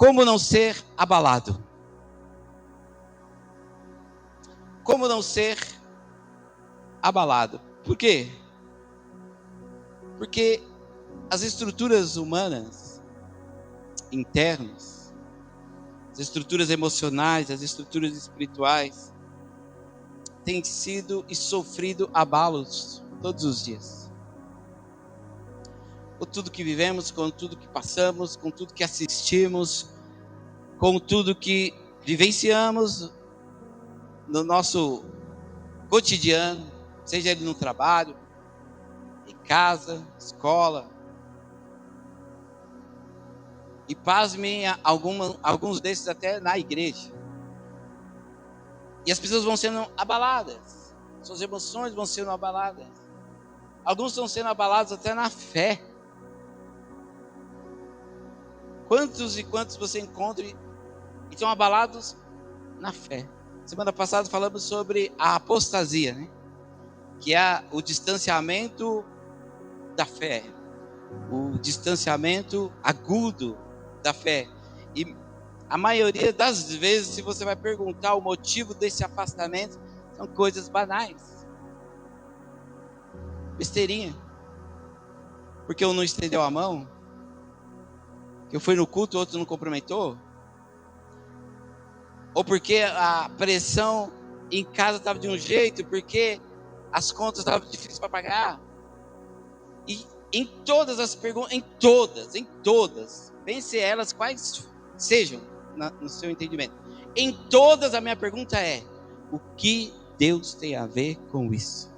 Como não ser abalado? Como não ser abalado? Por quê? Porque as estruturas humanas, internas, as estruturas emocionais, as estruturas espirituais, têm sido e sofrido abalos todos os dias. Com tudo que vivemos, com tudo que passamos, com tudo que assistimos, com tudo que vivenciamos no nosso cotidiano, seja ele no trabalho, em casa, escola. E pasmem, alguns desses até na igreja. E as pessoas vão sendo abaladas, suas emoções vão sendo abaladas. Alguns estão sendo abalados até na fé. Quantos e quantos você encontra e estão abalados na fé? Semana passada falamos sobre a apostasia, né? Que é o distanciamento da fé, o distanciamento agudo da fé. E a maioria das vezes, se você vai perguntar o motivo desse afastamento, são coisas banais, besteirinha. Porque um não estendeu a mão, que eu fui no culto, o outro não cumprimentou, ou porque a pressão em casa estava de um jeito, porque as contas estavam difíceis para pagar. E em todas as perguntas, em todas, pense elas quais sejam no seu entendimento. Em todas, a minha pergunta é: o que Deus tem a ver com isso?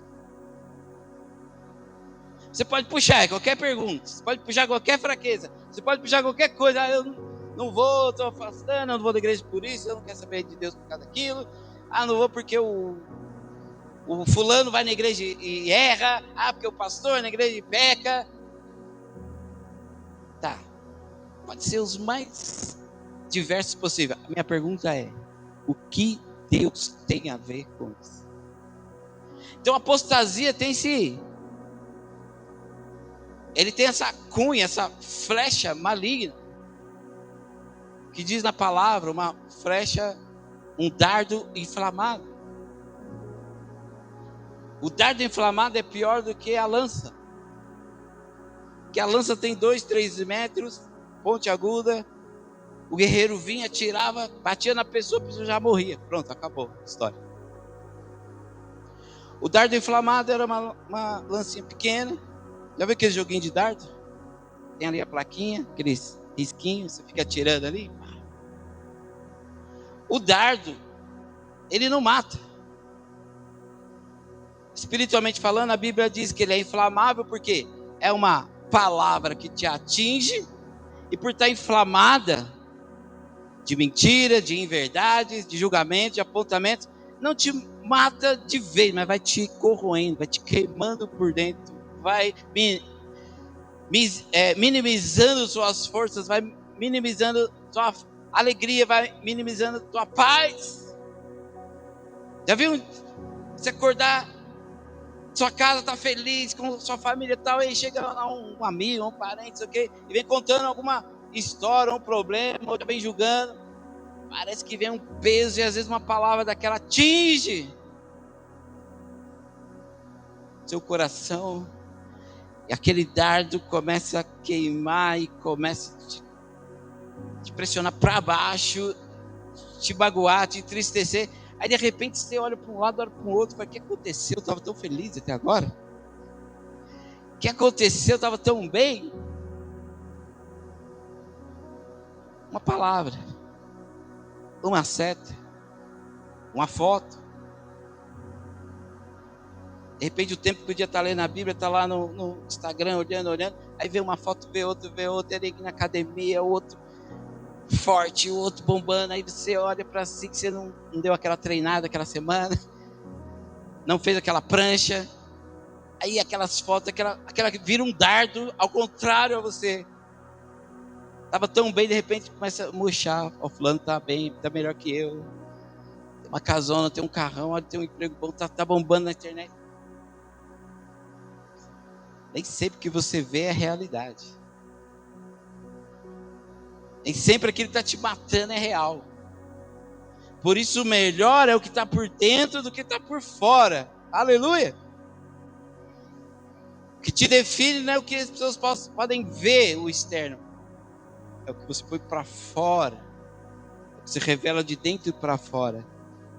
Você pode puxar qualquer pergunta, você pode puxar qualquer fraqueza, você pode puxar qualquer coisa. Eu não vou, estou afastando, eu não vou da igreja por isso, eu não quero saber de Deus por causa daquilo. Não vou porque o fulano vai na igreja e erra. Porque o pastor na igreja peca. Tá, pode ser os mais diversos possíveis. A minha pergunta é: o que Deus tem a ver com isso? Então a apostasia ele tem essa cunha, essa flecha maligna, que diz na palavra, uma flecha, um dardo inflamado. O dardo inflamado é pior do que a lança, que a lança tem 2, 3 metros, ponte aguda. O guerreiro vinha, atirava, batia na pessoa, a pessoa já morria. Pronto, acabou a história. O dardo inflamado era uma lancinha pequena. Já viu aquele joguinho de dardo? Tem ali a plaquinha, aqueles risquinhos, você fica atirando ali. O dardo, ele não mata. Espiritualmente falando, a Bíblia diz que ele é inflamável porque é uma palavra que te atinge, e por estar inflamada de mentira, de inverdades, de julgamento, de apontamento, não te mata de vez, mas vai te corroendo, vai te queimando por dentro, vai minimizando suas forças, vai minimizando sua alegria, vai minimizando tua paz. Já viu? Você acordar, sua casa tá feliz, com sua família e tal, aí chega lá um amigo, um parente, não sei o quê, e vem contando alguma história, um problema, ou vem julgando. Parece que vem um peso e às vezes uma palavra daquela atinge seu coração, e aquele dardo começa a queimar e começa a te pressionar para baixo, te magoar, te entristecer. Aí de repente você olha para um lado, olha para o outro, fala: o que aconteceu? Eu estava tão feliz até agora. O que aconteceu? Eu estava tão bem. Uma palavra, uma seta, uma foto. De repente o tempo podia estar lendo a Bíblia, está lá no Instagram, olhando, aí vê uma foto, vê outra, ele na academia, outro forte, o outro bombando, aí você olha para si que você não deu aquela treinada aquela semana, não fez aquela prancha, aí aquelas fotos, aquela vira um dardo ao contrário a você. Estava tão bem, de repente começa a murchar. O fulano está bem, está melhor que eu, tem uma casona, tem um carrão, tem um emprego bom, tá bombando na internet. Nem sempre que você vê é realidade. Nem sempre aquilo que está te matando é real. Por isso o melhor é o que está por dentro do que está por fora. Aleluia! O que te define não é o que as pessoas podem ver, o externo. É o que você põe para fora. É o que se revela de dentro para fora.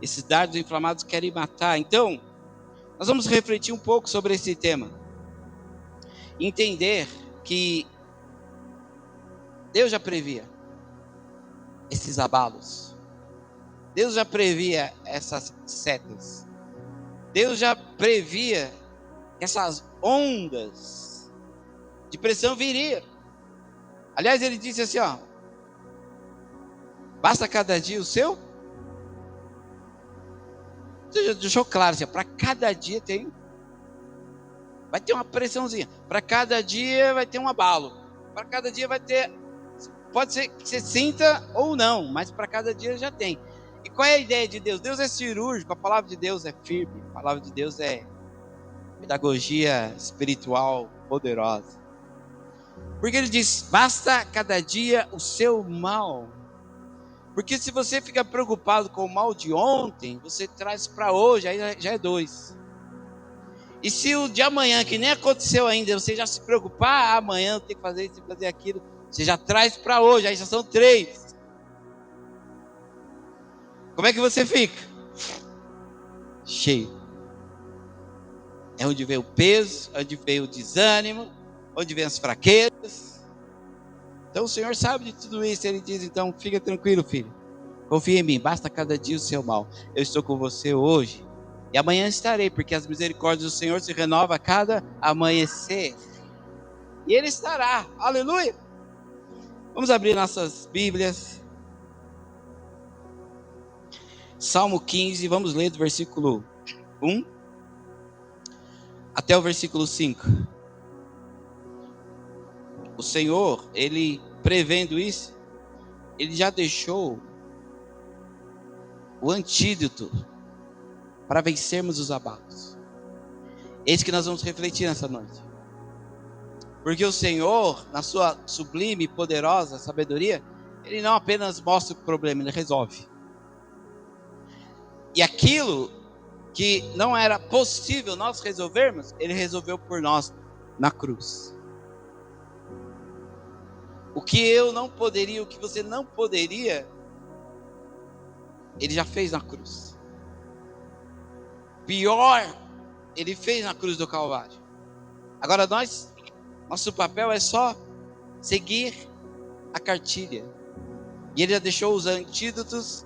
Esses dardos inflamados querem matar. Então, nós vamos refletir um pouco sobre esse tema. Entender que Deus já previa esses abalos. Deus já previa essas setas. Deus já previa que essas ondas de pressão viria. Aliás, ele disse assim, ó: basta cada dia o seu. Você já deixou claro assim, para cada dia vai ter uma pressãozinha. Para cada dia vai ter um abalo. Para cada dia vai ter, pode ser que você sinta ou não, mas para cada dia já tem. E qual é a ideia de Deus? Deus é cirúrgico, a palavra de Deus é firme, a palavra de Deus é pedagogia espiritual poderosa. Porque ele diz: basta cada dia o seu mal. Porque se você fica preocupado com o mal de ontem, você traz para hoje, aí já é 2. E se o de amanhã, que nem aconteceu ainda, você já se preocupar, amanhã eu tenho que fazer isso, fazer aquilo, você já traz para hoje, aí já são 3. Como é que você fica? Cheio. É onde vem o peso, onde vem o desânimo, onde vem as fraquezas. Então o Senhor sabe de tudo isso. Ele diz: então fica tranquilo, filho, confia em mim, basta cada dia o seu mal. Eu estou com você hoje e amanhã estarei, porque as misericórdias do Senhor se renovam a cada amanhecer. E Ele estará, aleluia. Vamos abrir nossas Bíblias. Salmo 15, vamos ler do versículo 1 até o versículo 5. O Senhor, Ele prevendo isso, Ele já deixou o antídoto para vencermos os abalos. Eis que nós vamos refletir nessa noite. Porque o Senhor, na sua sublime e poderosa sabedoria, Ele não apenas mostra o problema, Ele resolve. E aquilo que não era possível nós resolvermos, Ele resolveu por nós na cruz. O que eu não poderia, o que você não poderia, Ele já fez na cruz. Pior, Ele fez na cruz do Calvário. Agora nosso papel é só seguir a cartilha. E Ele já deixou os antídotos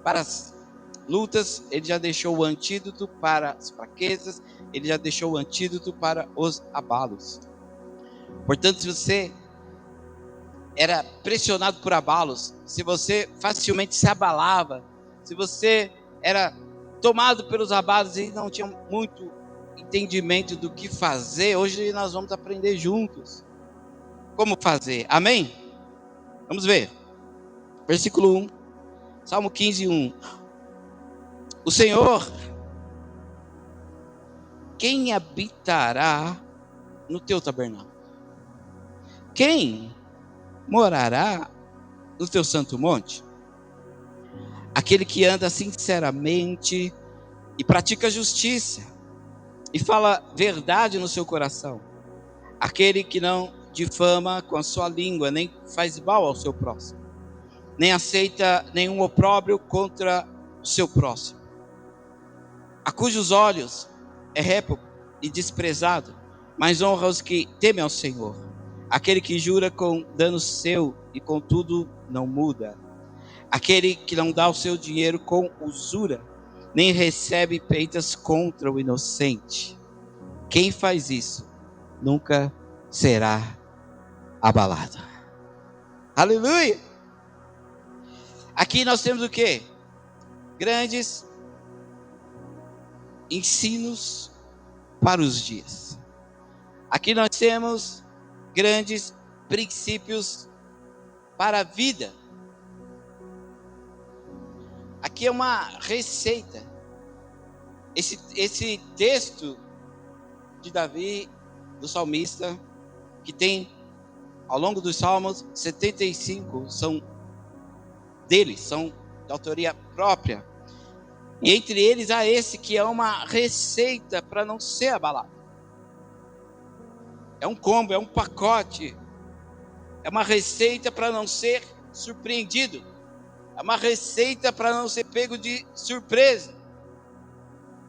para as lutas, Ele já deixou o antídoto para as fraquezas, Ele já deixou o antídoto para os abalos. Portanto, se você era pressionado por abalos, se você facilmente se abalava, se você era tomado pelos abalos e não tinha muito entendimento do que fazer, hoje nós vamos aprender juntos como fazer, amém? Vamos ver, versículo 1, Salmo 15, 1. O Senhor, quem habitará no teu tabernáculo? Quem morará no teu santo monte? Aquele que anda sinceramente e pratica justiça e fala verdade no seu coração. Aquele que não difama com a sua língua, nem faz mal ao seu próximo, nem aceita nenhum opróbrio contra o seu próximo. A cujos olhos é réprobo e desprezado, mas honra os que temem ao Senhor. Aquele que jura com dano seu e contudo não muda. Aquele que não dá o seu dinheiro com usura, nem recebe peitas contra o inocente. Quem faz isso nunca será abalado. Aleluia! Aqui nós temos o quê? Grandes ensinos para os dias. Aqui nós temos grandes princípios para a vida. Aqui é uma receita. Esse texto de Davi, do salmista, que tem Ao longo dos Salmos, 75 são deles, são de autoria própria. E entre eles há esse que é uma receita para não ser abalado. É um combo, é um pacote. É uma receita para não ser surpreendido. É uma receita para não ser pego de surpresa.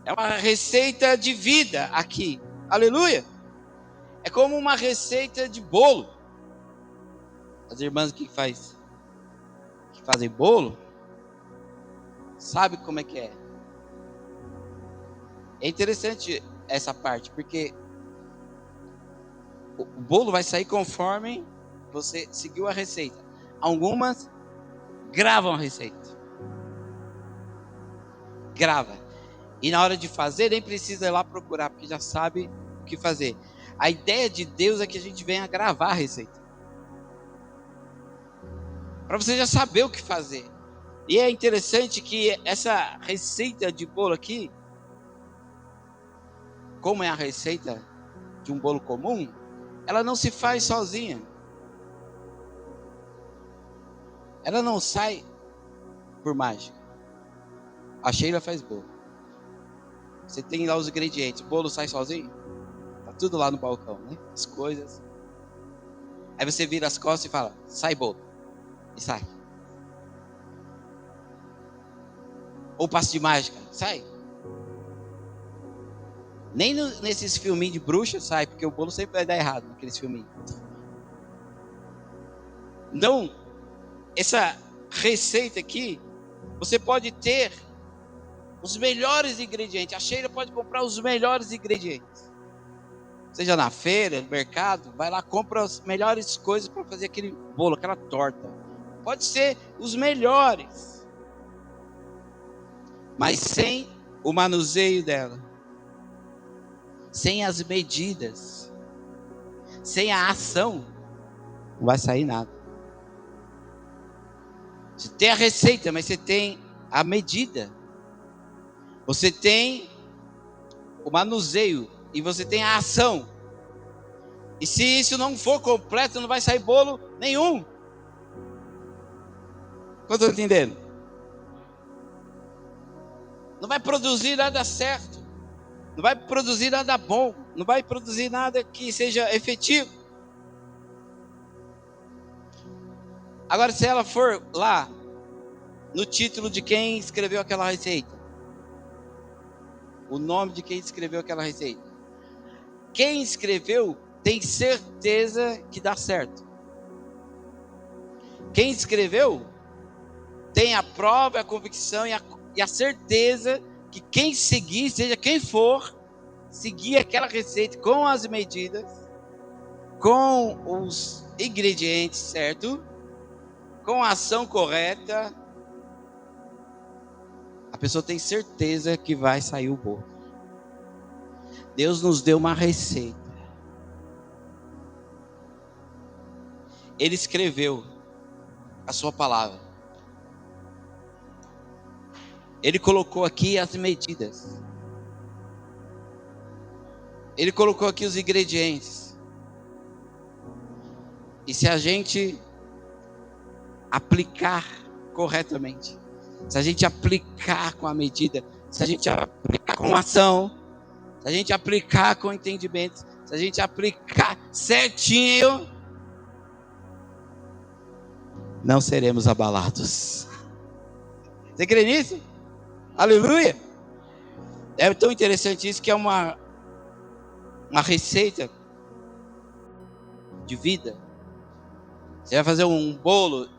É uma receita de vida aqui. Aleluia! É como uma receita de bolo. As irmãs que fazem bolo, sabe como é que é. É interessante essa parte, porque o bolo vai sair conforme você seguiu a receita. Algumas gravam a receita. Grava. E na hora de fazer, nem precisa ir lá procurar, porque já sabe o que fazer. A ideia de Deus é que a gente venha gravar a receita. Para você já saber o que fazer. E é interessante que essa receita de bolo aqui, como é a receita de um bolo comum, ela não se faz sozinha. Ela não sai por mágica. A Sheila faz bolo. Você tem lá os ingredientes. O bolo sai sozinho? Tá tudo lá no balcão, né? As coisas. Aí você vira as costas e fala, sai bolo. E sai. Ou passo de mágica, sai. Nem nesses filminhos de bruxa sai, porque o bolo sempre vai dar errado naqueles filminhos. Então, essa receita aqui, você pode ter os melhores ingredientes. A Sheila pode comprar os melhores ingredientes. Seja na feira, no mercado, vai lá, compra as melhores coisas para fazer aquele bolo, aquela torta. Pode ser os melhores. Mas sem o manuseio dela, sem as medidas, sem a ação, não vai sair nada. Você tem a receita, mas você tem a medida. Você tem o manuseio e você tem a ação. E se isso não for completo, não vai sair bolo nenhum. Quanto eu estou entendendo? Não vai produzir nada certo. Não vai produzir nada bom. Não vai produzir nada que seja efetivo. Agora, se ela for lá no título de quem escreveu aquela receita, o nome de quem escreveu aquela receita, quem escreveu tem certeza que dá certo. Quem escreveu tem a prova, a convicção e a certeza que quem seguir, seja quem for, seguir aquela receita com as medidas, com os ingredientes certo, com a ação correta, a pessoa tem certeza que vai sair o bolo. Deus nos deu uma receita. Ele escreveu a sua palavra. Ele colocou aqui as medidas. Ele colocou aqui os ingredientes. E se a gente aplicar corretamente, se a gente aplicar com a medida, se a gente aplicar com ação, se a gente aplicar com entendimento, se a gente aplicar certinho, não seremos abalados. Você crê nisso? Aleluia! É tão interessante isso que é uma receita de vida. Você vai fazer um bolo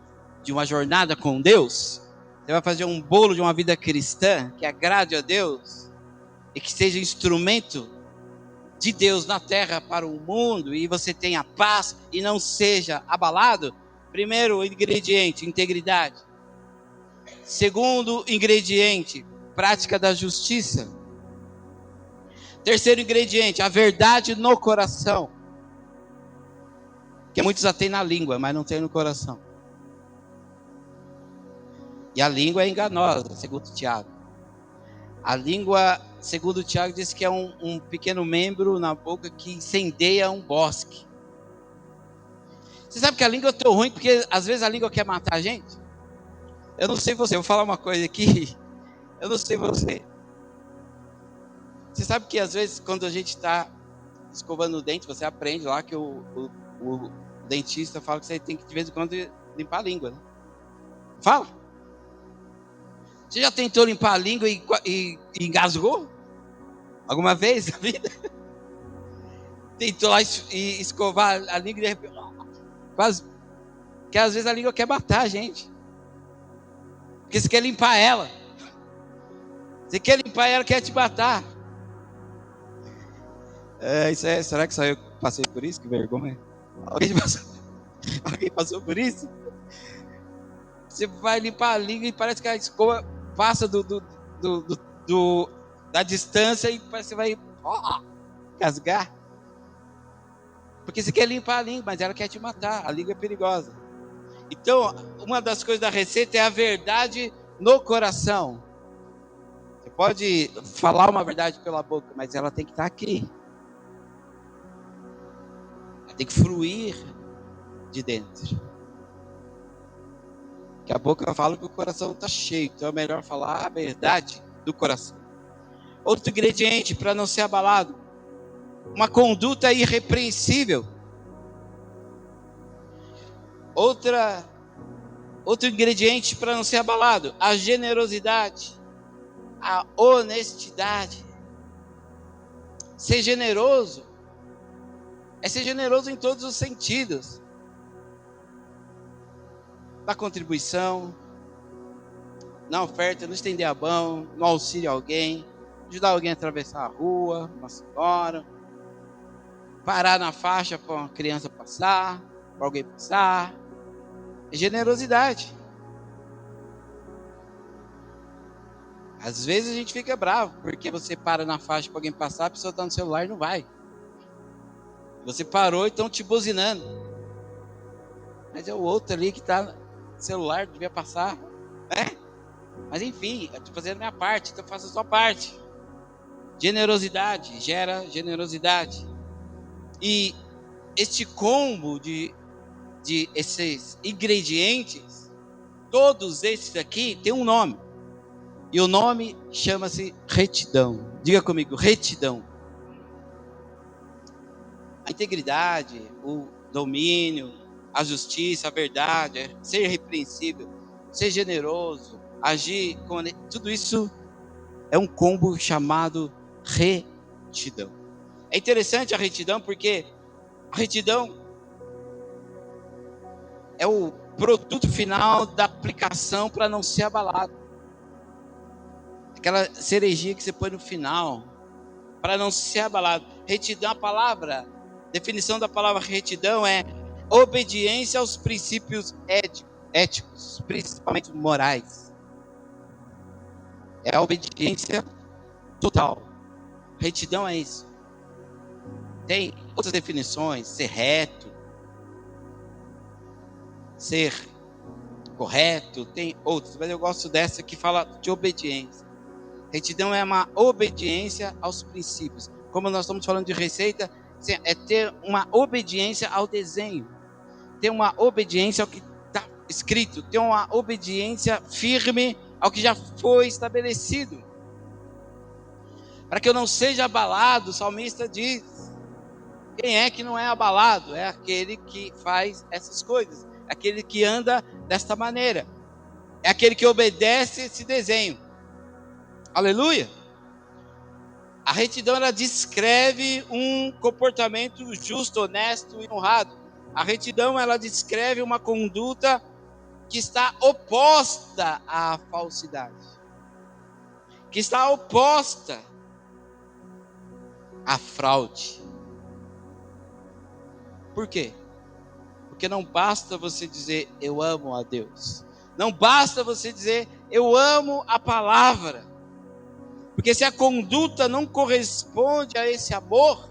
de uma jornada com Deus. Você vai fazer um bolo de uma vida cristã que agrade a Deus e que seja instrumento de Deus na terra para o mundo, e você tenha paz e não seja abalado. Primeiro ingrediente, integridade. Segundo ingrediente, prática da justiça. Terceiro ingrediente, a verdade no coração. Que muitos já têm na língua, mas não tem no coração. E a língua é enganosa, segundo Tiago. A língua, segundo Tiago, diz que é um pequeno membro na boca que incendeia um bosque. Você sabe que a língua é tão ruim, porque às vezes a língua quer matar a gente? Eu não sei você, eu vou falar uma coisa aqui. Eu não sei você. Você sabe que às vezes quando a gente está escovando o dente, você aprende lá que o dentista fala que você tem que de vez em quando limpar a língua, né? Fala. Você já tentou limpar a língua e engasgou? Alguma vez na vida? Tentou lá escovar a língua e de repente, quase. Porque às vezes a língua quer matar a gente. Porque você quer limpar ela. Você quer limpar ela, quer te matar. Será que só eu passei por isso? Que vergonha. Alguém passou por isso? Você vai limpar a língua e parece que a escova passa da distância e parece que você vai rasgar. Porque você quer limpar a língua, mas ela quer te matar. A língua é perigosa. Então, uma das coisas da receita é a verdade no coração. Você pode falar uma verdade pela boca, mas ela tem que estar aqui. Ela tem que fluir de dentro. Que a boca fala que o coração está cheio. Então é melhor falar a verdade do coração. Outro ingrediente para não ser abalado. Uma conduta irrepreensível. Outro ingrediente para não ser abalado. A generosidade. A honestidade. Ser generoso. É ser generoso em todos os sentidos. Na contribuição, na oferta, não estender a mão, no auxílio a alguém, ajudar alguém a atravessar a rua, uma senhora, parar na faixa para uma criança passar, para alguém passar. É generosidade. Às vezes a gente fica bravo, porque você para na faixa para alguém passar, a pessoa está no celular e não vai. Você parou e estão te buzinando. Mas é o outro ali que está no celular, devia passar, né? Mas enfim, eu estou fazendo a minha parte, então faça a sua parte. Generosidade gera generosidade. E este combo de esses ingredientes, todos esses aqui, tem um nome. E o nome chama-se retidão. Diga comigo, retidão. A integridade, o domínio, a justiça, a verdade, ser irrepreensível, ser generoso, agir com... Tudo isso é um combo chamado retidão. É interessante a retidão porque a retidão é o produto final da aplicação para não ser abalado. Aquela cerejinha que você põe no final para não ser abalado. Retidão, a palavra, definição da palavra retidão é obediência aos princípios éticos, principalmente morais. É a obediência total. Retidão é isso. Tem outras definições, ser reto, ser correto, tem outras, mas eu gosto dessa que fala de obediência. Retidão é uma obediência aos princípios. Como nós estamos falando de receita, é ter uma obediência ao desenho, ter uma obediência ao que está escrito, ter uma obediência firme ao que já foi estabelecido. Para que eu não seja abalado, o salmista diz: quem é que não é abalado? É aquele que faz essas coisas, é aquele que anda desta maneira, é aquele que obedece esse desenho. Aleluia! A retidão, ela descreve um comportamento justo, honesto e honrado. A retidão, ela descreve uma conduta que está oposta à falsidade, que está oposta à fraude. Por quê? Porque não basta você dizer eu amo a Deus, não basta você dizer eu amo a palavra, porque se a conduta não corresponde a esse amor,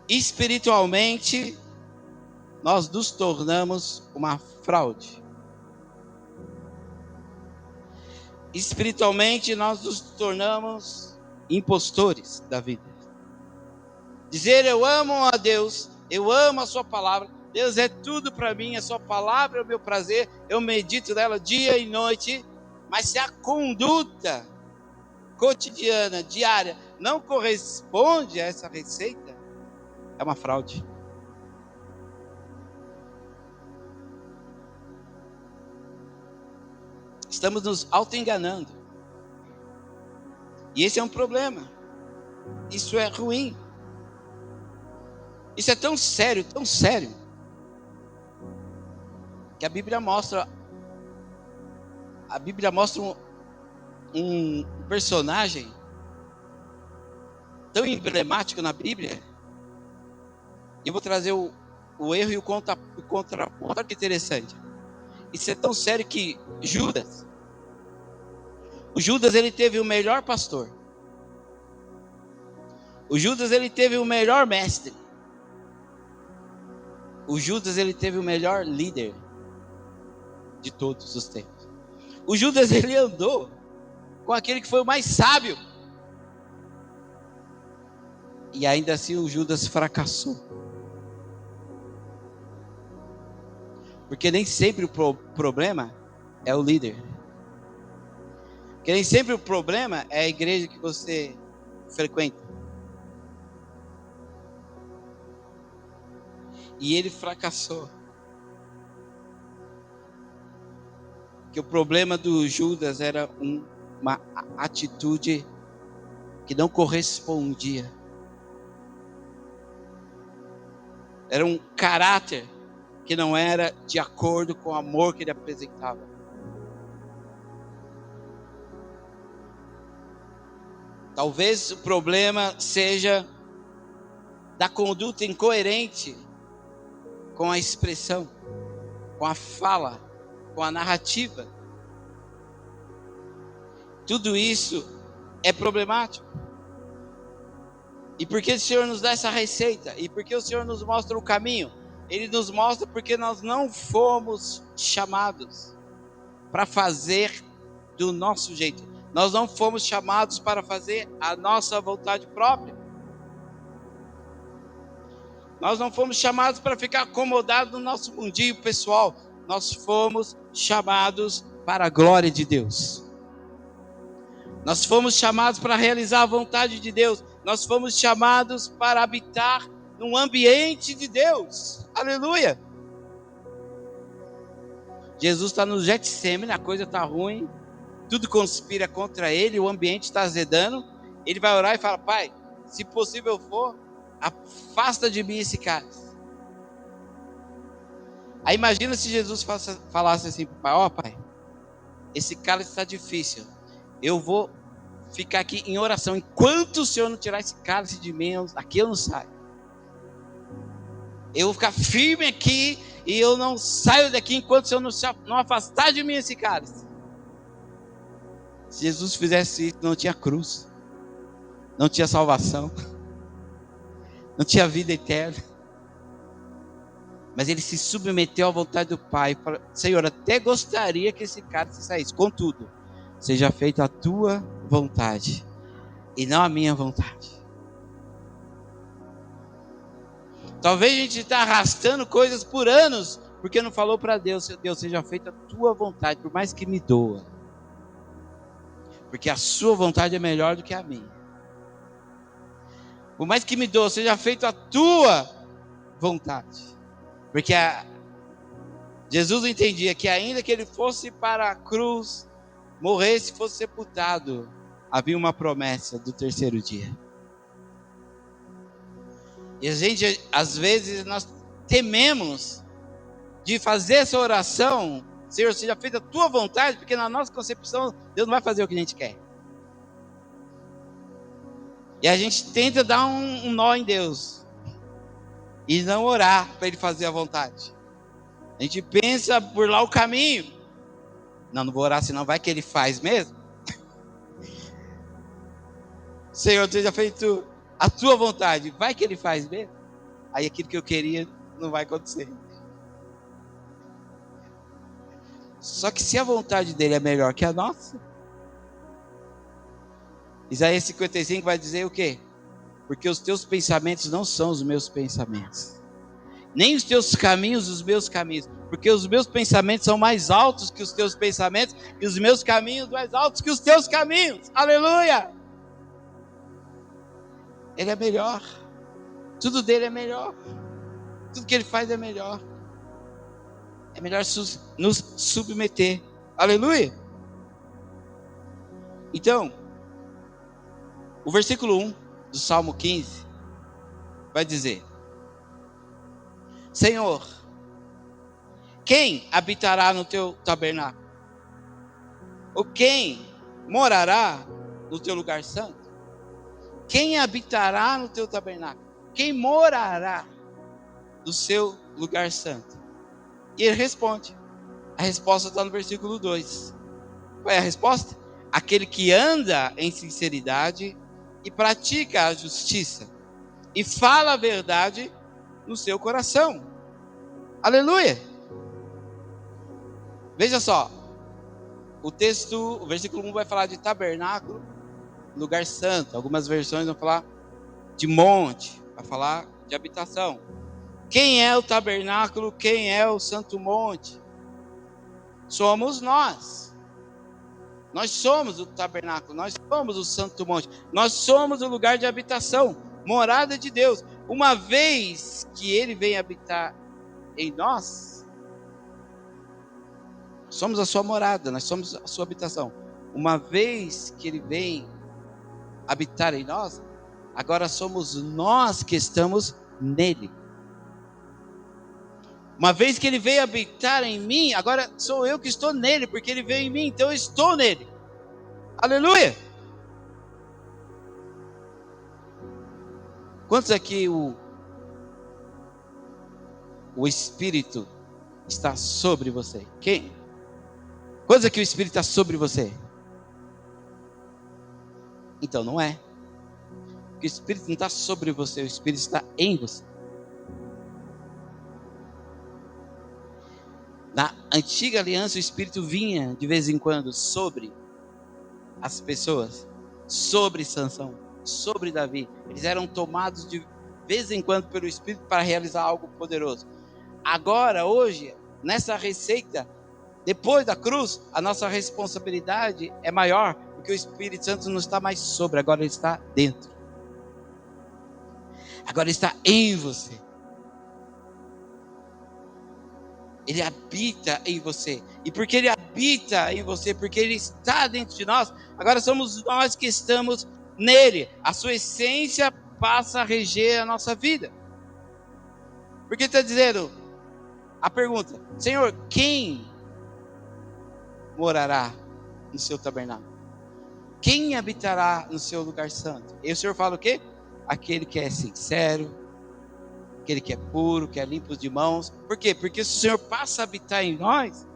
espiritualmente nós nos tornamos uma fraude. Espiritualmente nós nos tornamos impostores da vida. Dizer eu amo a Deus Eu amo a sua palavra. Deus é tudo para mim. A sua palavra é o meu prazer. Eu medito nela dia e noite. Mas se a conduta cotidiana, diária, não corresponde a essa receita, é uma fraude. Estamos nos auto-enganando. E esse é um problema. Isso é ruim. Isso é tão sério, que a Bíblia mostra um personagem tão emblemático na Bíblia. Eu vou trazer o erro e o contraponto. Olha que interessante. Isso é tão sério que o Judas ele teve o melhor pastor. O Judas ele teve o melhor mestre. O Judas ele teve o melhor líder de todos os tempos. O Judas ele andou com aquele que foi o mais sábio. E ainda assim o Judas fracassou. Porque nem sempre o problema é o líder. Porque nem sempre o problema é a igreja que você frequenta. E ele fracassou. Que o problema do Judas era uma atitude que não correspondia. Era um caráter que não era de acordo com o amor que ele apresentava. Talvez o problema seja da conduta incoerente com a expressão, com a fala, com a narrativa. Tudo isso é problemático. E por que o Senhor nos dá essa receita? E por que o Senhor nos mostra o caminho? Ele nos mostra porque nós não fomos chamados para fazer do nosso jeito. Nós não fomos chamados para fazer a nossa vontade própria. Nós não fomos chamados para ficar acomodados no nosso mundinho pessoal. Nós fomos chamados para a glória de Deus. Nós fomos chamados para realizar a vontade de Deus. Nós fomos chamados para habitar num ambiente de Deus. Aleluia! Jesus está no Getsemane, a coisa está ruim. Tudo conspira contra ele, o ambiente está azedando. Ele vai orar e fala: Pai, se possível for, afasta de mim esse cálice. Aí imagina se Jesus falasse assim para o Pai: ó Pai, esse cálice está difícil. Eu vou ficar aqui em oração. Enquanto o Senhor não tirar esse cálice de mim, aqui eu não saio. Eu vou ficar firme aqui e eu não saio daqui enquanto o Senhor não afastar de mim esse cálice. Se Jesus fizesse isso, não tinha cruz, não tinha salvação, não tinha vida eterna. Mas ele se submeteu à vontade do Pai. Falou: Senhor, até gostaria que esse cálice saísse. Contudo, seja feita a tua vontade e não a minha vontade. Talvez a gente está arrastando coisas por anos porque não falou para Deus: Deus, seja feita a tua vontade, por mais que me doa. Porque a sua vontade é melhor do que a minha. Por mais que me doa, seja feita a tua vontade. Porque Jesus entendia que ainda que ele fosse para a cruz, morresse, fosse sepultado, havia uma promessa do terceiro dia. E a gente, às vezes, nós tememos de fazer essa oração: Senhor, seja feita a tua vontade, porque na nossa concepção, Deus não vai fazer o que a gente quer. E a gente tenta dar um nó em Deus e não orar para Ele fazer a vontade. A gente pensa por lá o caminho. Não vou orar, senão vai que Ele faz mesmo. Senhor, seja feito a tua vontade, vai que Ele faz mesmo. Aí aquilo que eu queria não vai acontecer. Só que se a vontade dele é melhor que a nossa, Isaías 55 vai dizer o quê? Porque os teus pensamentos não são os meus pensamentos. nem os teus caminhos os meus caminhos, porque os meus pensamentos são mais altos que os teus pensamentos, e os meus caminhos mais altos que os teus caminhos. Aleluia! Ele é melhor, tudo dele é melhor, tudo que ele faz é melhor. É melhor nos submeter. Aleluia! Então, o versículo 1 do Salmo 15 vai dizer: Senhor, quem habitará no teu tabernáculo? Ou quem morará no teu lugar santo? Quem habitará no teu tabernáculo? Quem morará no seu lugar santo? E ele responde. A resposta está no versículo 2. Qual é a resposta? Aquele que anda em sinceridade e pratica a justiça e fala a verdade no seu coração. Aleluia! Veja só, o versículo 1 vai falar de tabernáculo, lugar santo. Algumas versões vão falar de monte, vai falar de habitação. Quem é o tabernáculo? Quem é o santo monte? Somos nós. Nós somos o tabernáculo, nós somos o santo monte, nós somos o lugar de habitação, morada de Deus. Uma vez que ele vem habitar em nós, somos a sua morada, nós somos a sua habitação. Uma vez que ele vem habitar em nós, agora somos nós que estamos nele. Uma vez que ele veio habitar em mim, agora sou eu que estou nele, porque ele veio em mim, então eu estou nele. Aleluia! Quantos aqui o Espírito está sobre você? Quem? Quantos aqui o Espírito está sobre você? Então não é. Porque o Espírito não está sobre você, o Espírito está em você. Na antiga aliança, o Espírito vinha de vez em quando sobre as pessoas, sobre Sansão, sobre Davi. Eles eram tomados de vez em quando pelo Espírito para realizar algo poderoso. Agora, hoje, nessa receita, depois da cruz, a nossa responsabilidade é maior, porque o Espírito Santo não está mais sobre, agora ele está dentro. Agora ele está em você. Ele habita em você. E porque ele habita em você, porque ele está dentro de nós, agora somos nós que estamos nele. A sua essência passa a reger a nossa vida. Porque está dizendo, a pergunta: Senhor, quem morará no seu tabernáculo? Quem habitará no seu lugar santo? E o Senhor fala o quê? Aquele que é sincero, aquele que é puro, que é limpo de mãos. Por quê? Porque se o Senhor passa a habitar em nós,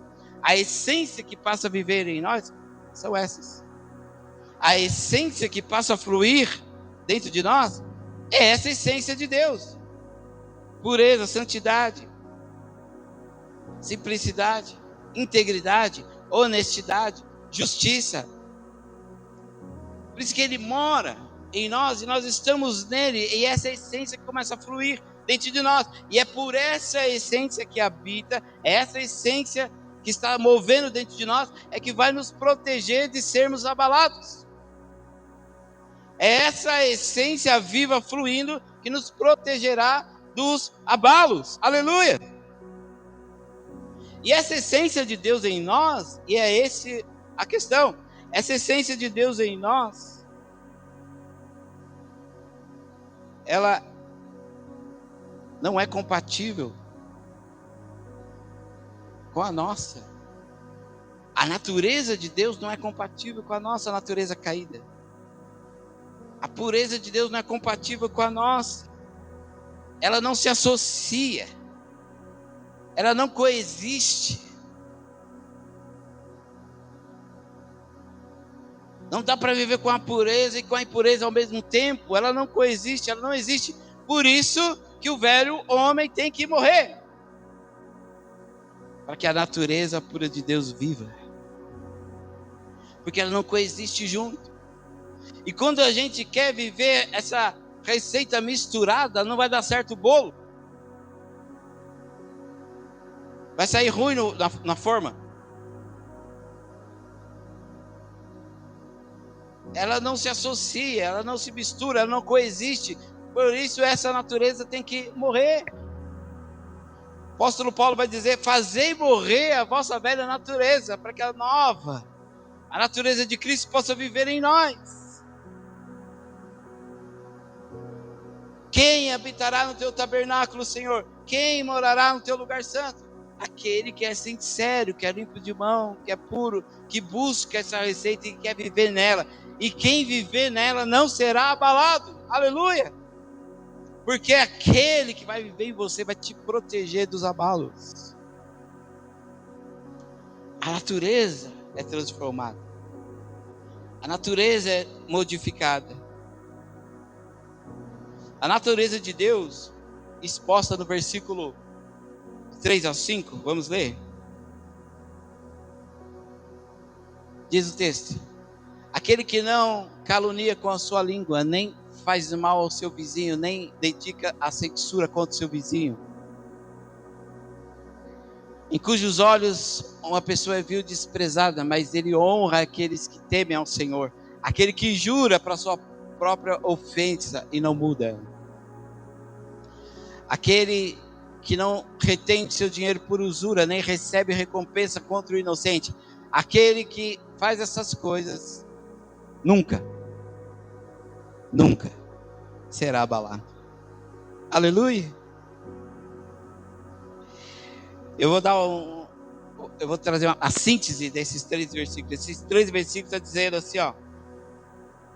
a essência que passa a viver em nós são essas. A essência que passa a fluir dentro de nós é essa essência de Deus. Pureza, santidade, simplicidade, integridade, honestidade, justiça. Por isso que ele mora em nós e nós estamos nele, e essa essência que começa a fluir dentro de nós, e é por essa essência que habita, essa essência que está movendo dentro de nós, é que vai nos proteger de sermos abalados. É essa essência viva fluindo que nos protegerá dos abalos. Aleluia! E essa essência de Deus em nós, e é esse a questão, essa essência de Deus em nós, ela não é compatível com a nossa. A natureza de Deus não é compatível com a nossa natureza caída. A pureza de Deus não é compatível com a nossa. Ela não se associa. Ela não coexiste. Não dá para viver com a pureza e com a impureza ao mesmo tempo. Ela não coexiste, ela não existe. Por isso que o velho homem tem que morrer, para que a natureza pura de Deus viva. Porque ela não coexiste junto. E quando a gente quer viver essa receita misturada, não vai dar certo o bolo. Vai sair ruim na forma. Ela não se associa, ela não se mistura, ela não coexiste. Por isso essa natureza tem que morrer. O apóstolo Paulo vai dizer: fazei morrer a vossa velha natureza, para que a nova, a natureza de Cristo, possa viver em nós. Quem habitará no teu tabernáculo, Senhor? Quem morará no teu lugar santo? Aquele que é sincero, que é limpo de mão, que é puro, que busca essa receita e quer viver nela. E quem viver nela não será abalado. Aleluia! Porque aquele que vai viver em você vai te proteger dos abalos. A natureza é transformada. A natureza é modificada. A natureza de Deus, exposta no versículo 3 ao 5, vamos ler? Diz o texto: aquele que não calunia com a sua língua, nem faz mal ao seu vizinho, nem dedica a censura contra o seu vizinho, em cujos olhos uma pessoa é vil e desprezada, mas ele honra aqueles que temem ao Senhor, aquele que jura para sua própria ofensa e não muda, aquele que não retém seu dinheiro por usura, nem recebe recompensa contra o inocente, aquele que faz essas coisas, nunca será abalado. Aleluia! Eu vou trazer a síntese desses 3 versículos. Esses 3 versículos estão dizendo assim, ó: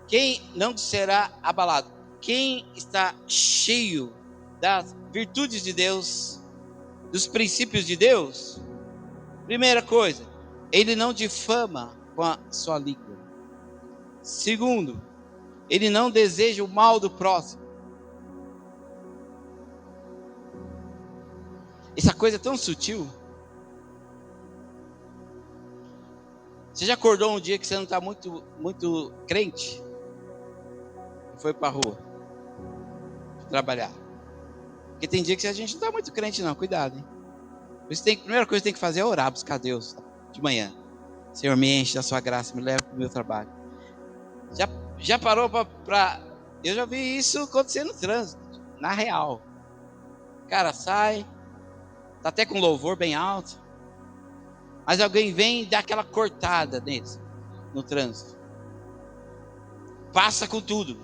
quem não será abalado? Quem está cheio das virtudes de Deus, dos princípios de Deus. Primeira coisa, ele não difama com a sua língua. Segundo, ele não deseja o mal do próximo. Essa coisa é tão sutil. Você já acordou um dia que você não está muito crente? E foi para a rua trabalhar? Porque tem dia que a gente não está muito crente não, cuidado, hein? Por isso a primeira coisa que tem que fazer é orar, buscar Deus de manhã. Senhor, me enche da sua graça, me leva para o meu trabalho. Já parou para... Eu já vi isso acontecer no trânsito, na real. O cara sai, tá até com louvor bem alto, mas alguém vem e dá aquela cortada neles, no trânsito. Passa com tudo.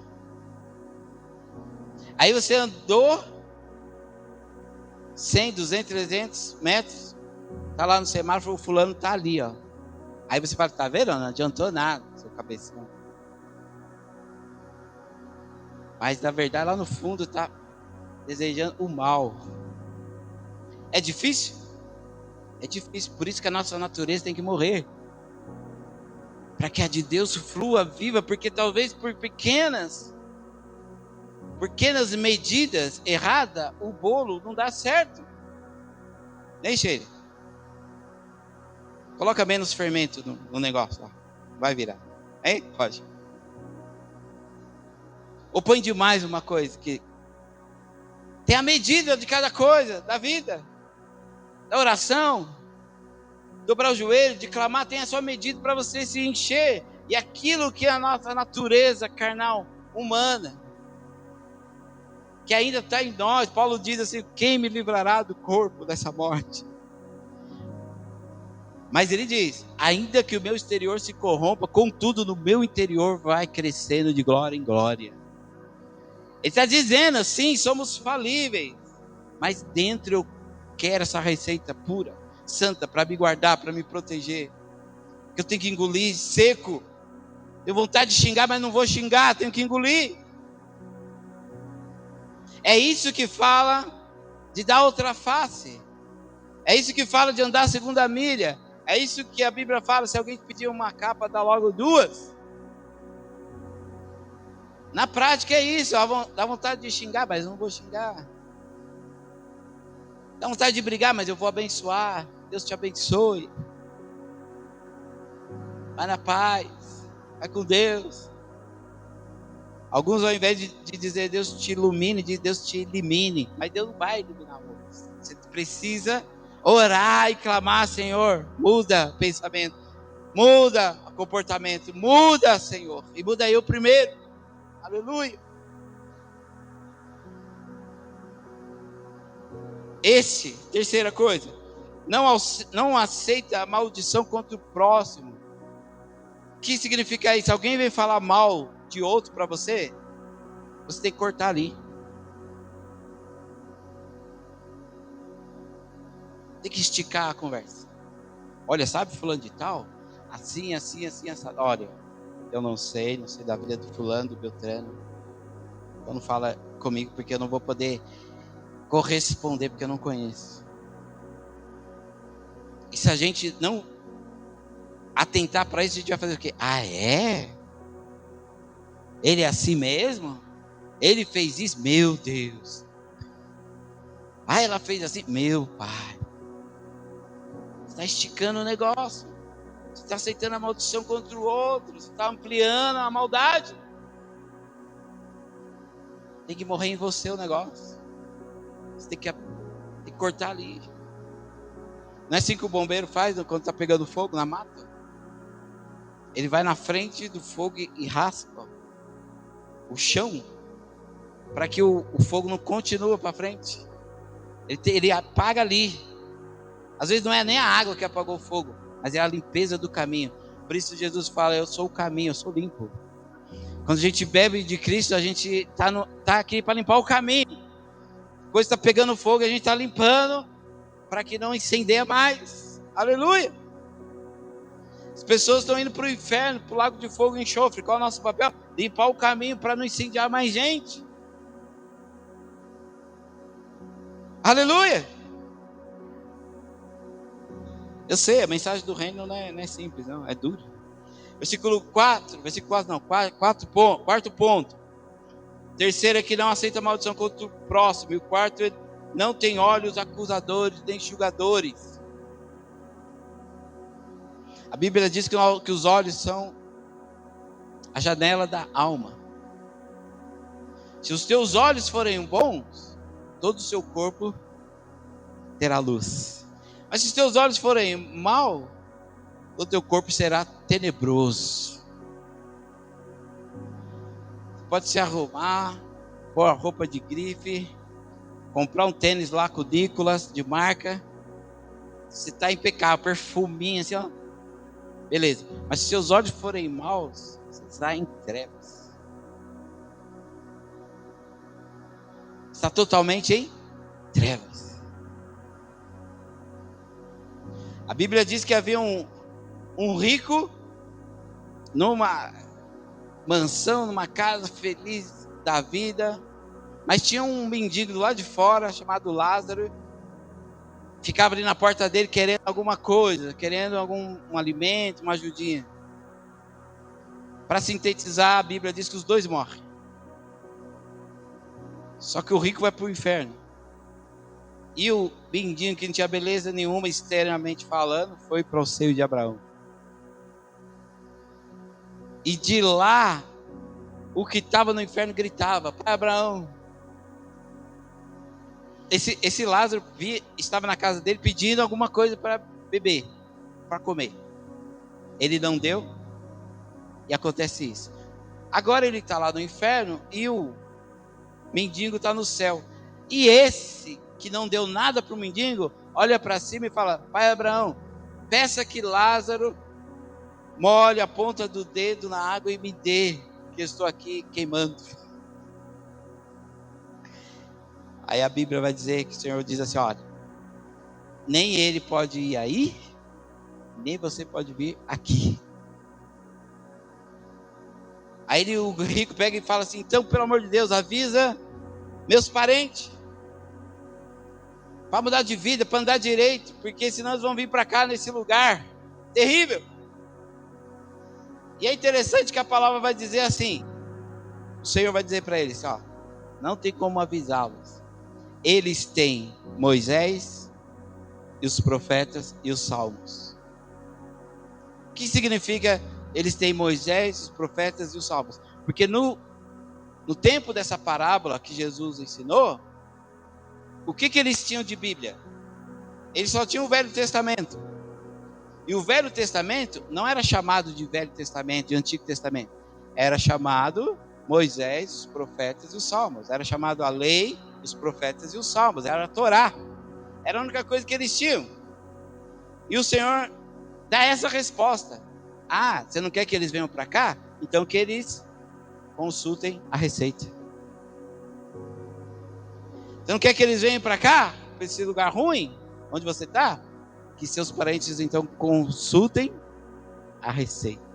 Aí você andou 100, 200, 300 metros, tá lá no semáforo, o fulano tá ali, ó. Aí você fala, tá vendo? Não adiantou nada, seu cabeção. Mas na verdade lá no fundo tá desejando o mal. É difícil? É difícil, por isso que a nossa natureza tem que morrer. Para que a de Deus flua viva, porque talvez por pequenas medidas erradas, o bolo não dá certo. Nem cheiro. Coloca menos fermento no negócio lá. Vai virar. Hein? Pode. Ou põe demais uma coisa que tem a medida de cada coisa da vida. Da oração, dobrar o joelho, de clamar, tem a sua medida para você se encher. E aquilo que é a nossa natureza carnal, humana, que ainda está em nós, Paulo diz assim, quem me livrará do corpo dessa morte? Mas ele diz, ainda que o meu exterior se corrompa, contudo no meu interior vai crescendo de glória em glória. Ele está dizendo, sim, somos falíveis, mas dentro eu quero essa receita pura, santa, para me guardar, para me proteger. Eu tenho que engolir seco. Tenho vontade de xingar, mas não vou xingar, tenho que engolir. É isso que fala de dar outra face. É isso que fala de andar a segunda milha. É isso que a Bíblia fala, se alguém pedir uma capa, dá logo 2. Na prática é isso, dá vontade de xingar, mas não vou xingar. Dá vontade de brigar, mas eu vou abençoar. Deus te abençoe. Vai na paz. Vai com Deus. Alguns, ao invés de dizer Deus te ilumine, diz Deus te elimine. Mas Deus não vai eliminar você. Você precisa Orar e clamar, Senhor, muda pensamento, muda comportamento, muda, Senhor, e muda eu primeiro. Aleluia. Terceira coisa, não aceita a maldição contra o próximo. O que significa isso? Alguém vem falar mal de outro para você, você tem que cortar ali. Tem que esticar a conversa. Olha, sabe fulano de tal? Assim, assim, assim, assim. Olha, eu não sei da vida do fulano, do Beltrano. Então não fala comigo, porque eu não vou poder corresponder, porque eu não conheço. E se a gente não atentar para isso, a gente vai fazer o quê? Ah, é? Ele é assim mesmo? Ele fez isso? Meu Deus. Ah, ela fez assim? Meu pai. Você está esticando o negócio. Você está aceitando a maldição contra o outro. Você está ampliando a maldade. Tem que morrer em você o negócio. Você tem que cortar ali. Não é assim que o bombeiro faz quando está pegando fogo na mata? Ele vai na frente do fogo e raspa o chão para que o fogo não continue para frente. Ele apaga ali. Às vezes não é nem a água que apagou o fogo, mas é a limpeza do caminho. Por isso Jesus fala, eu sou o caminho, eu sou limpo. Quando a gente bebe de Cristo, a gente tá aqui para limpar o caminho. A coisa está pegando fogo, a gente está limpando para que não incendeie mais. Aleluia! As pessoas estão indo para o inferno, para o lago de fogo e enxofre. Qual é o nosso papel? Limpar o caminho para não incendiar mais gente. Aleluia! Eu sei, a mensagem do reino não é simples, não, é dura. Quarto ponto. Terceiro é que não aceita maldição contra o próximo. E o quarto é não tem olhos acusadores, nem julgadores. A Bíblia diz que os olhos são a janela da alma. Se os teus olhos forem bons, todo o seu corpo terá luz. Mas se os teus olhos forem mal, todo o teu corpo será tenebroso. Pode se arrumar, pôr a roupa de grife, comprar um tênis lá com Nicolas de marca. Você está impecável, perfuminho assim, ó. Beleza. Mas se seus olhos forem maus, você está em trevas. Está totalmente em trevas. A Bíblia diz que havia um rico numa mansão, numa casa feliz da vida, mas tinha um mendigo do lado de fora chamado Lázaro. Ficava ali na porta dele querendo alguma coisa, querendo um alimento, uma ajudinha. Para sintetizar, a Bíblia diz que os dois morrem. Só que o rico vai para o inferno. E o mendigo, que não tinha beleza nenhuma, externamente falando, foi para o seio de Abraão. E de lá, o que estava no inferno gritava: Pai Abraão. Esse Lázaro estava na casa dele pedindo alguma coisa para beber, para comer. Ele não deu, e acontece isso. Agora ele está lá no inferno e o mendigo está no céu. E esse que não deu nada para o mendigo, olha para cima e fala: Pai Abraão, peça que Lázaro molhe a ponta do dedo na água e me dê, que eu estou aqui queimando. Aí a Bíblia vai dizer que o Senhor diz assim: olha, nem ele pode ir aí, nem você pode vir aqui. Aí o rico pega e fala assim: então, pelo amor de Deus, avisa meus parentes para mudar de vida, para andar direito, porque senão eles vão vir para cá nesse lugar terrível. E é interessante que a palavra vai dizer assim: o Senhor vai dizer para eles, ó, não tem como avisá-los. Eles têm Moisés e os profetas e os salmos. O que significa eles têm Moisés, os profetas e os salmos? Porque no tempo dessa parábola que Jesus ensinou, o que eles tinham de Bíblia? Eles só tinham o Velho Testamento. E o Velho Testamento não era chamado de Velho Testamento e Antigo Testamento. Era chamado Moisés, os profetas e os salmos. Era chamado a lei, os profetas e os salmos. Era a Torá. Era a única coisa que eles tinham. E o Senhor dá essa resposta. Ah, você não quer que eles venham para cá? Então que eles consultem a receita. Você não quer que eles venham para cá? Para esse lugar ruim, onde você está? Que seus parentes então consultem a receita.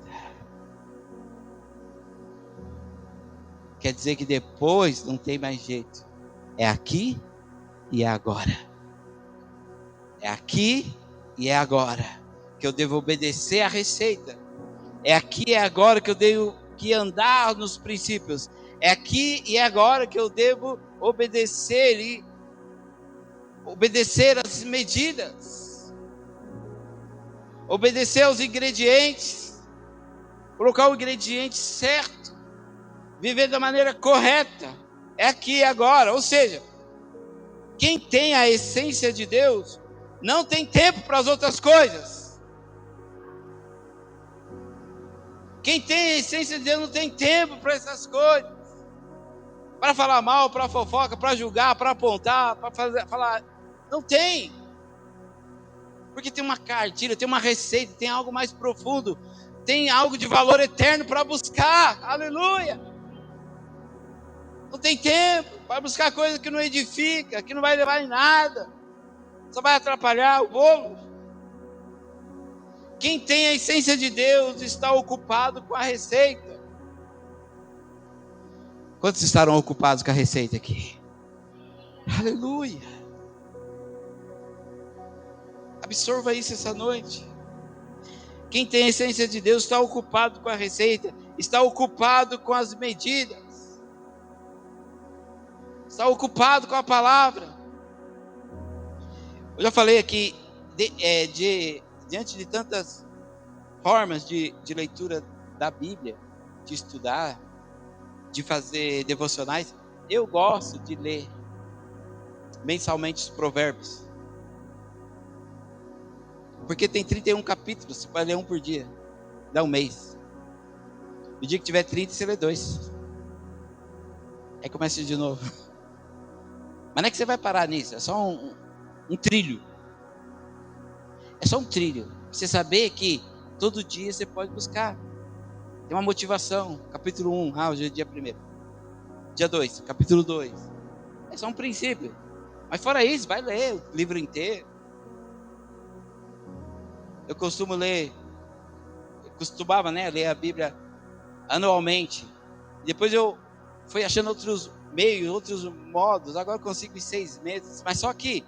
Quer dizer que depois não tem mais jeito. É aqui e é agora. É aqui e é agora que eu devo obedecer a receita. É aqui e é agora que eu devo que andar nos princípios. É aqui e é agora que eu devo obedecer as medidas. Obedecer aos ingredientes. Colocar o ingrediente certo. Viver da maneira correta. É aqui e agora. Ou seja, quem tem a essência de Deus não tem tempo para as outras coisas. Quem tem a essência de Deus não tem tempo para essas coisas. Para falar mal, para fofoca, para julgar, para apontar, para falar. Não tem. Porque tem uma cartilha, tem uma receita, tem algo mais profundo. Tem algo de valor eterno para buscar. Aleluia. Não tem tempo para buscar coisa que não edifica, que não vai levar em nada. Só vai atrapalhar o bolo. Quem tem a essência de Deus está ocupado com a receita. Quantos estarão ocupados com a receita aqui? Aleluia. Absorva isso essa noite. Quem tem a essência de Deus está ocupado com a receita. Está ocupado com as medidas. Está ocupado com a palavra. Eu já falei aqui, diante de tantas formas de leitura da Bíblia, de estudar, de fazer devocionais, eu gosto de ler mensalmente os provérbios. Porque tem 31 capítulos, você pode ler um por dia, dá um mês. No dia que tiver 30, você lê 2. Aí começa de novo. Mas não é que você vai parar nisso, é só um trilho. É só um trilho. Você saber que todo dia você pode buscar. Tem uma motivação. Capítulo 1, hoje é dia 1º. Dia 2, capítulo 2. É só um princípio. Mas fora isso, vai ler o livro inteiro. Eu costumava ler a Bíblia anualmente. Depois eu fui achando outros meios, outros modos. Agora eu consigo em 6 meses. Mas só que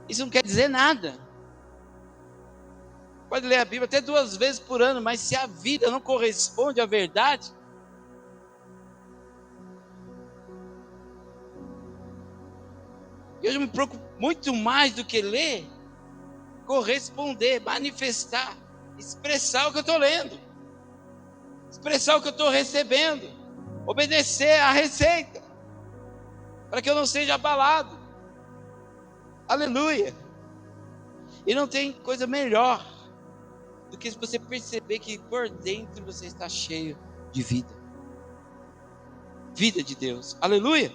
isso não quer dizer nada. Pode ler a Bíblia até 2 vezes por ano, mas se a vida não corresponde à verdade, eu me preocupo muito mais do que ler, corresponder, manifestar, expressar o que eu estou lendo, expressar o que eu estou recebendo, obedecer à receita, para que eu não seja abalado. Aleluia. E não tem coisa melhor do que você perceber que por dentro você está cheio de vida. Vida de Deus. Aleluia.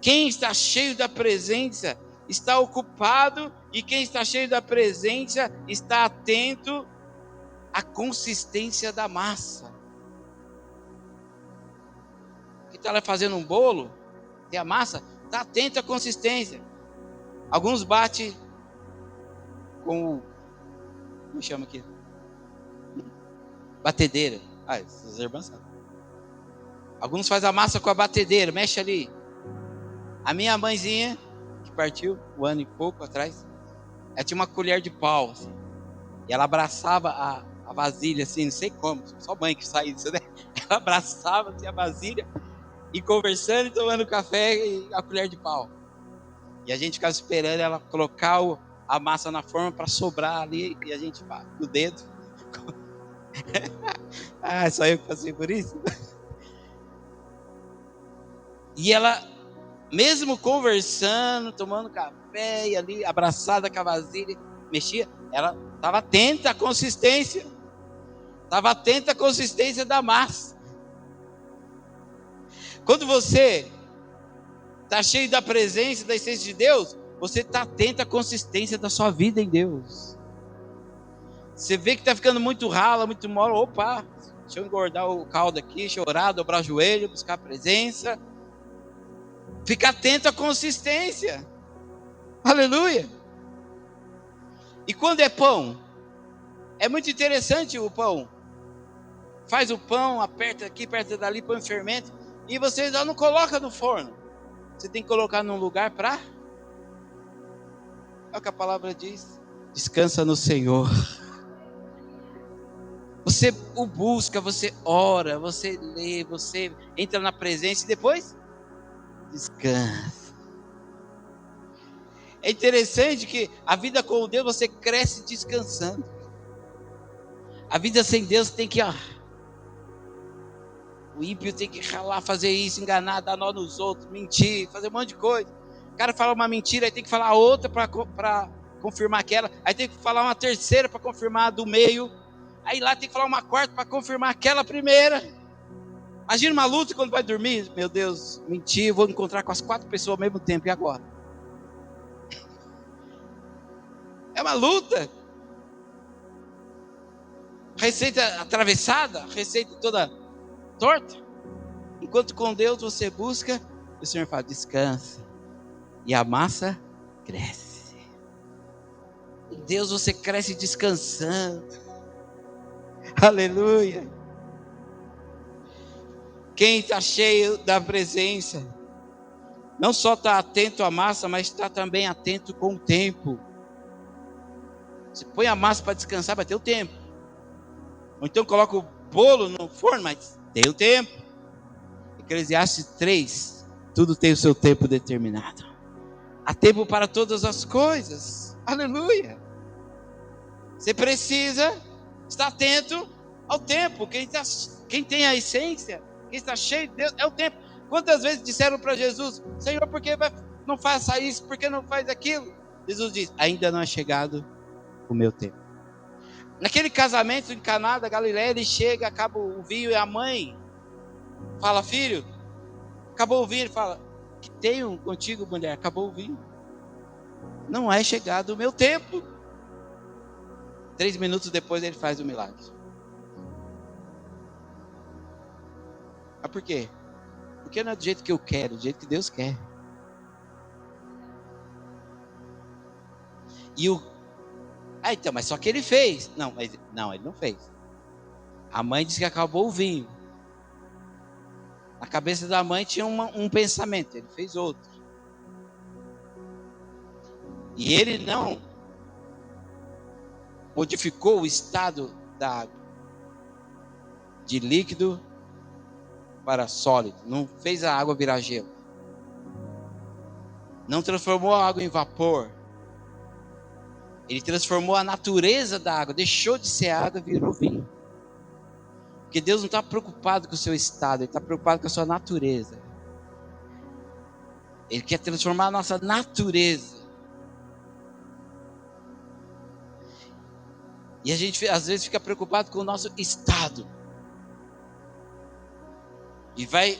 Quem está cheio da presença está ocupado, e quem está cheio da presença está atento à consistência da massa. Quem está lá fazendo um bolo, tem a massa, está atento à consistência. Alguns batem com como chama aqui? Batedeira. Essas irmãs sabem. Alguns fazem a massa com a batedeira, mexe ali. A minha mãezinha, que partiu 1 ano e pouco atrás, ela tinha uma colher de pau, assim, e ela abraçava a vasilha, assim, não sei como, só mãe que sai disso, né? Ela abraçava assim, a vasilha, e conversando e tomando café e a colher de pau. E a gente ficava esperando ela colocar a massa na forma para sobrar ali, e a gente no dedo. Só eu que passei por isso. E ela mesmo conversando, tomando café e ali abraçada com a vasilha, mexia, ela estava atenta à consistência. Estava atenta à consistência da massa. Quando você está cheio da presença, da essência de Deus, você está atento à consistência da sua vida em Deus. Você vê que está ficando muito rala, muito mole. Opa, deixa eu engordar o caldo aqui, deixa eu orar, dobrar o joelho, buscar a presença. Fica atento à consistência. Aleluia. E quando é pão, é muito interessante o pão. Faz o pão, aperta aqui, aperta dali, põe o fermento. E você já não coloca no forno. Você tem que colocar num lugar para... É o que a palavra diz. Descansa no Senhor. Você o busca, você ora, você lê, você entra na presença e depois descansa. É interessante que a vida com Deus você cresce descansando. A vida sem Deus tem que... O ímpio tem que ralar, fazer isso, enganar, dar nó nos outros, mentir, fazer um monte de coisa. O cara fala uma mentira, aí tem que falar outra para confirmar aquela. Aí tem que falar uma terceira para confirmar a do meio. Aí lá tem que falar uma quarta para confirmar aquela primeira. Imagina uma luta quando vai dormir. Meu Deus, menti, vou encontrar com as 4 pessoas ao mesmo tempo, e agora? É uma luta. Receita atravessada, receita toda torta. Enquanto com Deus você busca, o Senhor fala, descansa. E a massa cresce. Em Deus você cresce descansando. Aleluia. Quem está cheio da presença, não só está atento à massa, mas está também atento com o tempo. Você põe a massa para descansar, vai ter o tempo. Ou então coloca o bolo no forno, mas tem o tempo. Eclesiastes 3, tudo tem o seu tempo determinado. Há tempo para todas as coisas. Aleluia. Você precisa estar atento ao tempo. Quem tem a essência, quem está cheio de Deus, é o tempo. Quantas vezes disseram para Jesus, Senhor, por que não faça isso? Por que não faz aquilo? Jesus diz, ainda não é chegado o meu tempo. Naquele casamento em Caná da Galileia, ele chega, acaba o vinho e a mãe fala, filho, acabou o vinho. Ele fala, que tenho contigo, mulher, acabou o vinho. Não é chegado o meu tempo. 3 minutos depois ele faz o milagre. Mas por quê? Porque não é do jeito que eu quero, do jeito que Deus quer. Então, mas só que ele fez. Não, ele não fez. A mãe disse que acabou o vinho. Na cabeça da mãe tinha um pensamento, ele fez outro. E ele não modificou o estado da água de líquido para sólido. Não fez a água virar gelo. Não transformou a água em vapor. Ele transformou a natureza da água. Deixou de ser água e virou vinho. Porque Deus não está preocupado com o seu estado. Ele está preocupado com a sua natureza. Ele quer transformar a nossa natureza. E a gente às vezes fica preocupado com o nosso estado. E vai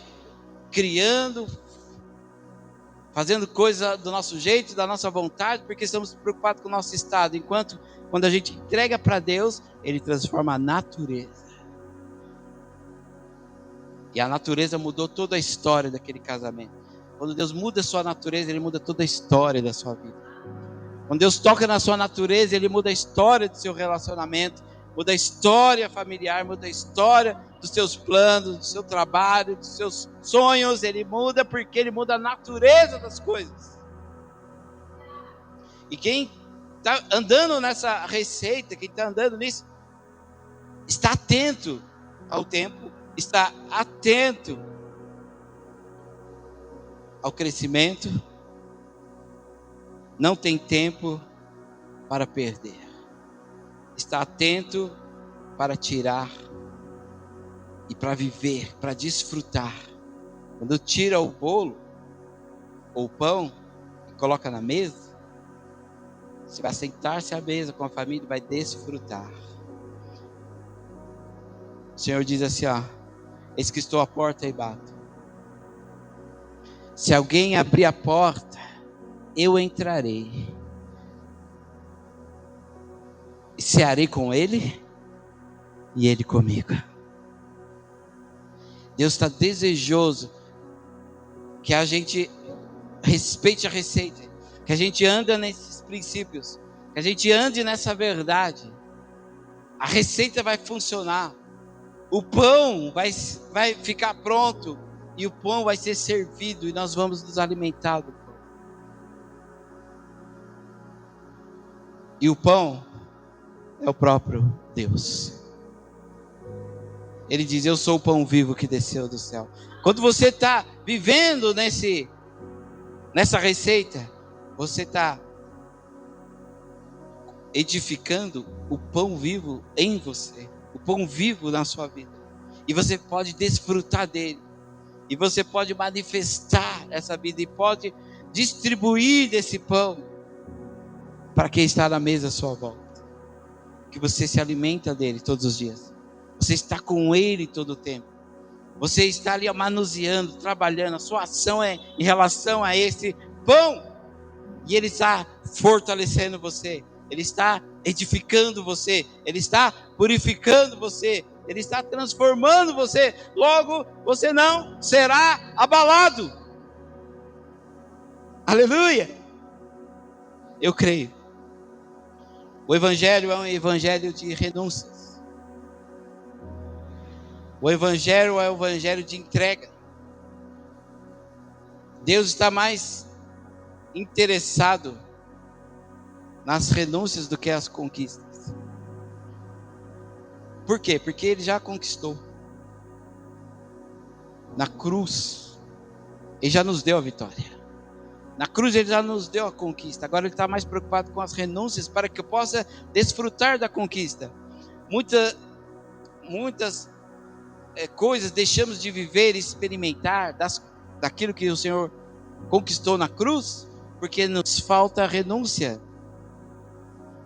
criando, fazendo coisa do nosso jeito, da nossa vontade, porque estamos preocupados com o nosso estado. Enquanto, quando a gente entrega para Deus, Ele transforma a natureza. E a natureza mudou toda a história daquele casamento. Quando Deus muda a sua natureza, Ele muda toda a história da sua vida. Quando Deus toca na sua natureza, Ele muda a história do seu relacionamento, muda a história familiar, muda a história dos seus planos, do seu trabalho, dos seus sonhos. Ele muda porque Ele muda a natureza das coisas. E quem está andando nessa receita, quem está andando nisso, está atento ao tempo, está atento ao crescimento, não tem tempo para perder. Está atento para tirar e para viver, para desfrutar. Quando tira o bolo, ou pão, e coloca na mesa, você vai sentar-se à mesa com a família e vai desfrutar. O Senhor diz assim, ó: eis que estou à porta e bato. Se alguém abrir a porta, eu entrarei e cearei com ele e ele comigo. Deus está desejoso que a gente respeite a receita, que a gente ande nesses princípios, que a gente ande nessa verdade. A receita vai funcionar, o pão vai ficar pronto e o pão vai ser servido e nós vamos nos alimentar do pão. E o pão é o próprio Deus. Ele diz: eu sou o pão vivo que desceu do céu. Quando você está vivendo nessa receita, você está edificando o pão vivo em você, o pão vivo na sua vida, e você pode desfrutar dele, e você pode manifestar essa vida, e pode distribuir desse pão para quem está na mesa à sua volta, que você se alimenta dele todos os dias, você está com ele todo o tempo, você está ali manuseando, trabalhando, a sua ação é em relação a esse pão, e ele está fortalecendo você, ele está edificando você, ele está purificando você, ele está transformando você, logo você não será abalado. Aleluia! Eu creio. O evangelho é um evangelho de renúncias. O evangelho é um evangelho de entrega. Deus está mais interessado nas renúncias do que as conquistas. Por quê? Porque ele já conquistou. Na cruz, ele já nos deu a vitória. Na cruz ele já nos deu a conquista. Agora ele está mais preocupado com as renúncias para que eu possa desfrutar da conquista. Muitas coisas deixamos de viver e experimentar daquilo que o Senhor conquistou na cruz, porque nos falta renúncia.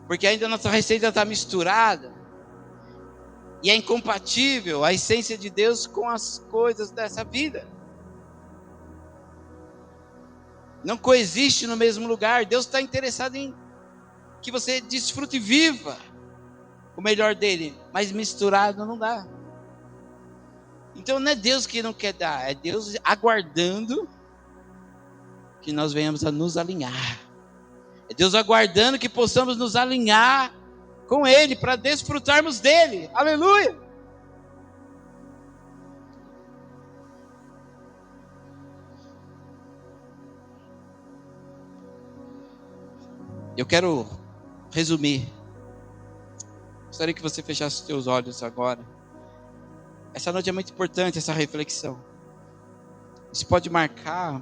Porque ainda a nossa receita está misturada. E é incompatível a essência de Deus com as coisas dessa vida. Não coexiste no mesmo lugar. Deus está interessado em que você desfrute e viva o melhor dele. Mas misturado não dá. Então não é Deus que não quer dar. É Deus aguardando que nós venhamos a nos alinhar. É Deus aguardando que possamos nos alinhar com ele para desfrutarmos dele. Aleluia! Eu quero resumir. Gostaria que você fechasse os seus olhos agora. Essa noite é muito importante, essa reflexão. Isso pode marcar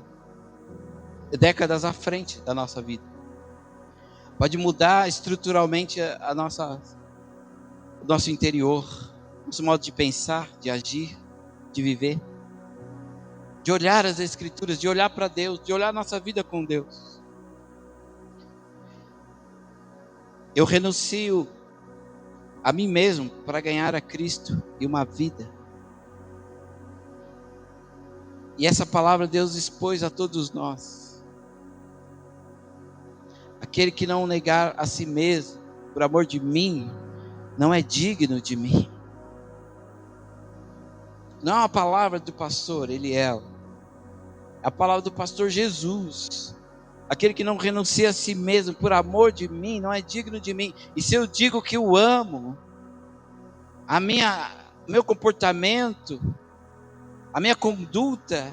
décadas à frente da nossa vida. Pode mudar estruturalmente o nosso interior, nosso modo de pensar, de agir, de viver, de olhar as Escrituras, de olhar para Deus, de olhar a nossa vida com Deus. Eu renuncio a mim mesmo para ganhar a Cristo e uma vida. E essa palavra Deus expôs a todos nós. Aquele que não negar a si mesmo, por amor de mim, não é digno de mim. Não é uma palavra do pastor Eliel. É a palavra do pastor Jesus. Aquele que não renuncia a si mesmo, por amor de mim, não é digno de mim. E se eu digo que o amo, meu comportamento, a minha conduta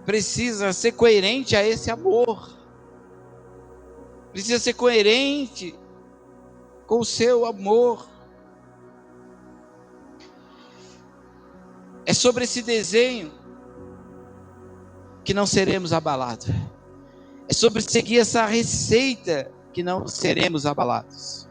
precisa ser coerente a esse amor. Precisa ser coerente com o seu amor. É sobre esse desenho que não seremos abalados. É sobre seguir essa receita que não seremos abalados.